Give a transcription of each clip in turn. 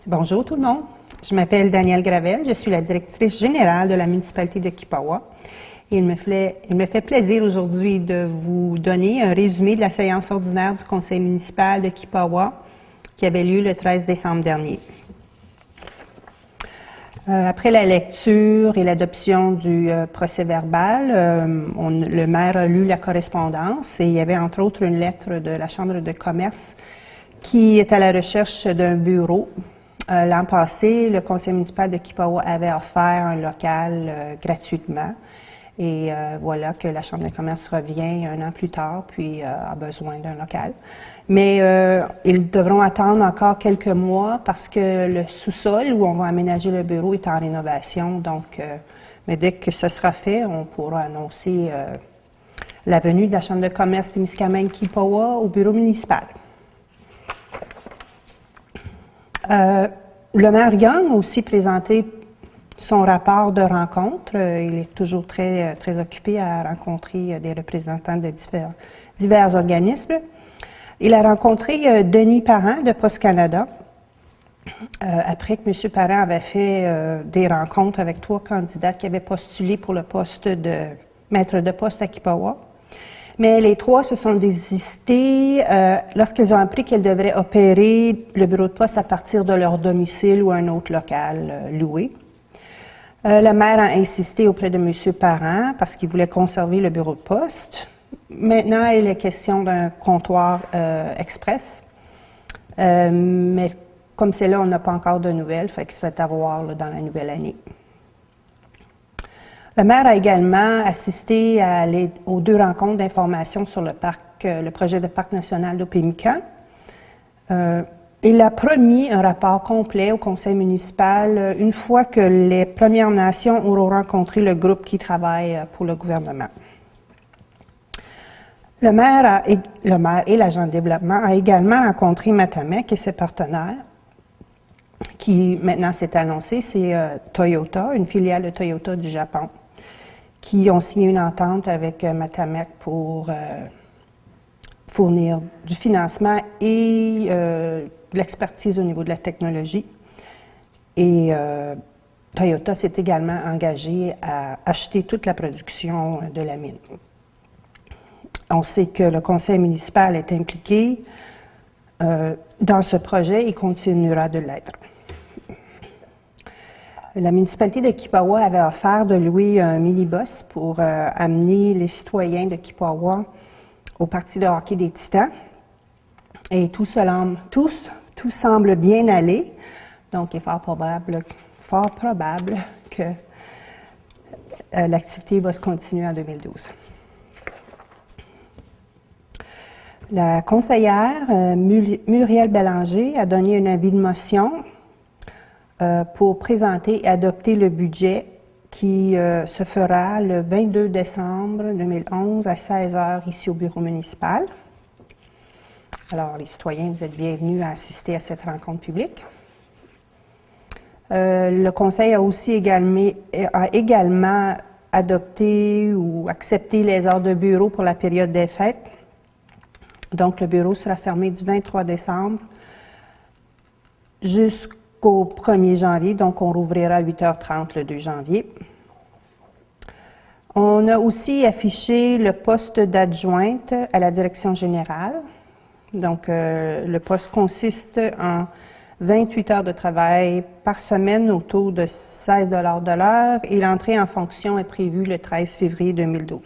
Bonjour tout le monde. Je m'appelle Danielle Gravel. Je suis la directrice générale de la municipalité de Kipawa. Et il me fait plaisir aujourd'hui de vous donner un résumé de la séance ordinaire du conseil municipal de Kipawa qui avait lieu le 13 décembre dernier. Après la lecture et l'adoption du procès-verbal, le maire a lu la correspondance et il y avait entre autres une lettre de la Chambre de commerce qui est à la recherche d'un bureau. L'an passé, le conseil municipal de Kipawa avait offert un local gratuitement. Et voilà que la Chambre de commerce revient un an plus tard, puis a besoin d'un local. Mais ils devront attendre encore quelques mois parce que le sous-sol où on va aménager le bureau est en rénovation. Donc, mais dès que ce sera fait, on pourra annoncer la venue de la Chambre de commerce Témiscamingue-Kipawa au bureau municipal. Le maire Young a aussi présenté son rapport de rencontre. Il est toujours très occupé à rencontrer des représentants de divers organismes. Il a rencontré Denis Parent de Poste Canada. Après que M. Parent avait fait des rencontres avec 3 candidats qui avaient postulé pour le poste de maître de poste à Kipawa. Mais les 3 se sont désistés lorsqu'ils ont appris qu'ils devraient opérer le bureau de poste à partir de leur domicile ou un autre local loué. Le maire a insisté auprès de M. Parent parce qu'il voulait conserver le bureau de poste. Maintenant, il est question d'un comptoir express. Mais comme c'est là, on n'a pas encore de nouvelles, fait que c'est à voir là, dans la nouvelle année. Le maire a également assisté aux 2 rencontres d'information sur le projet de parc national d'Opémican. Il a promis un rapport complet au conseil municipal une fois que les Premières Nations auront rencontré le groupe qui travaille pour le gouvernement. Le maire et l'agent de développement a également rencontré Matamek et ses partenaires, qui maintenant s'est annoncé, c'est Toyota, une filiale de Toyota du Japon, qui ont signé une entente avec Matamek pour fournir du financement et de l'expertise au niveau de la technologie. Et Toyota s'est également engagé à acheter toute la production de la mine. On sait que le conseil municipal est impliqué dans ce projet et continuera de l'être. La municipalité de Kipawa avait offert de louer un minibus pour amener les citoyens de Kipawa au parti de hockey des Titans. Et tout semble bien aller. Donc, il est fort probable que l'activité va se continuer en 2012. La conseillère Muriel Bélanger a donné un avis de motion pour présenter et adopter le budget qui se fera le 22 décembre 2011 à 16h ici au bureau municipal. Alors, les citoyens, vous êtes bienvenus à assister à cette rencontre publique. Le conseil a également adopté ou accepté les heures de bureau pour la période des fêtes. Donc, le bureau sera fermé du 23 décembre jusqu'au 1er janvier. Donc, on rouvrira à 8h30 le 2 janvier. On a aussi affiché le poste d'adjointe à la direction générale. Donc, le poste consiste en 28 heures de travail par semaine au taux de 16 $ de l'heure et l'entrée en fonction est prévue le 13 février 2012.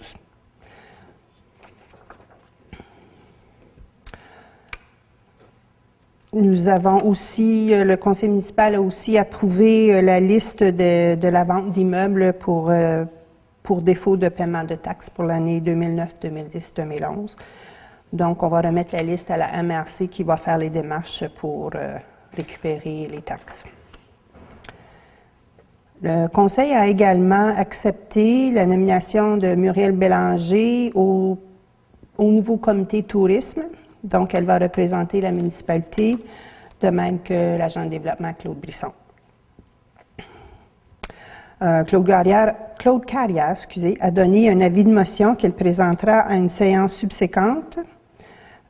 Nous avons aussi, le conseil municipal a aussi approuvé la liste de la vente d'immeubles pour défaut de paiement de taxes pour l'année 2009, 2010, 2011. Donc, on va remettre la liste à la MRC qui va faire les démarches pour récupérer les taxes. Le conseil a également accepté la nomination de Muriel Bélanger au nouveau comité tourisme. Donc, elle va représenter la municipalité, de même que l'agent de développement Claude Brisson. Claude Carrière, a donné un avis de motion qu'il présentera à une séance subséquente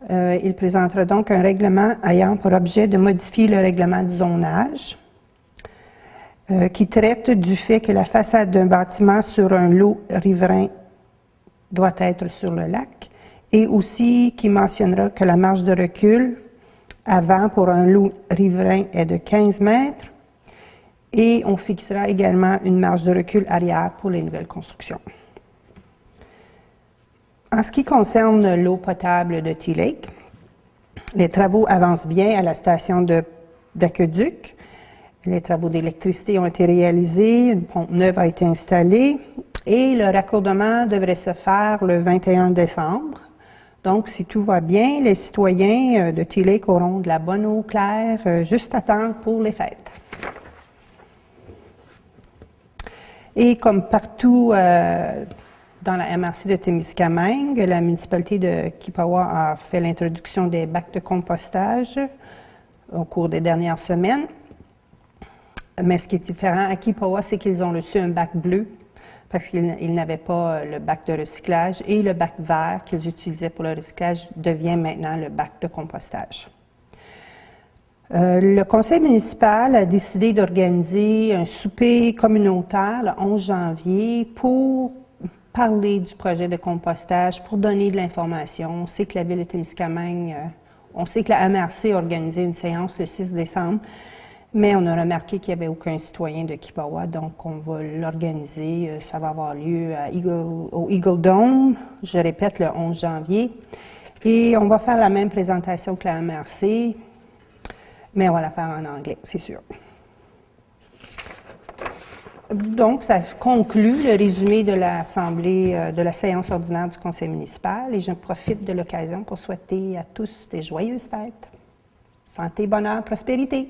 Il présentera donc un règlement ayant pour objet de modifier le règlement du zonage qui traite du fait que la façade d'un bâtiment sur un lot riverain doit être sur le lac et aussi qui mentionnera que la marge de recul avant pour un lot riverain est de 15 mètres et on fixera également une marge de recul arrière pour les nouvelles constructions. En ce qui concerne l'eau potable de T-Lake, les travaux avancent bien à la station d'aqueduc. Les travaux d'électricité ont été réalisés, une pompe neuve a été installée et le raccordement devrait se faire le 21 décembre. Donc, si tout va bien, les citoyens de T-Lake auront de la bonne eau claire juste à temps pour les fêtes. Et comme partout dans la MRC de Témiscamingue, la municipalité de Kipawa a fait l'introduction des bacs de compostage au cours des dernières semaines. Mais ce qui est différent à Kipawa, c'est qu'ils ont reçu un bac bleu parce qu'ils n'avaient pas le bac de recyclage et le bac vert qu'ils utilisaient pour le recyclage devient maintenant le bac de compostage. Le conseil municipal a décidé d'organiser un souper communautaire le 11 janvier pour parler du projet de compostage, pour donner de l'information. On sait que la ville de Témiscamingue, on sait que la MRC a organisé une séance le 6 décembre, mais on a remarqué qu'il n'y avait aucun citoyen de Kipawa, donc on va l'organiser. Ça va avoir lieu au Eagle Dome, je répète, le 11 janvier. Et on va faire la même présentation que la MRC, mais on va la faire en anglais, c'est sûr. Donc, ça conclut le résumé de l'Assemblée, de la séance ordinaire du Conseil municipal et je profite de l'occasion pour souhaiter à tous des joyeuses fêtes. Santé, bonheur, prospérité.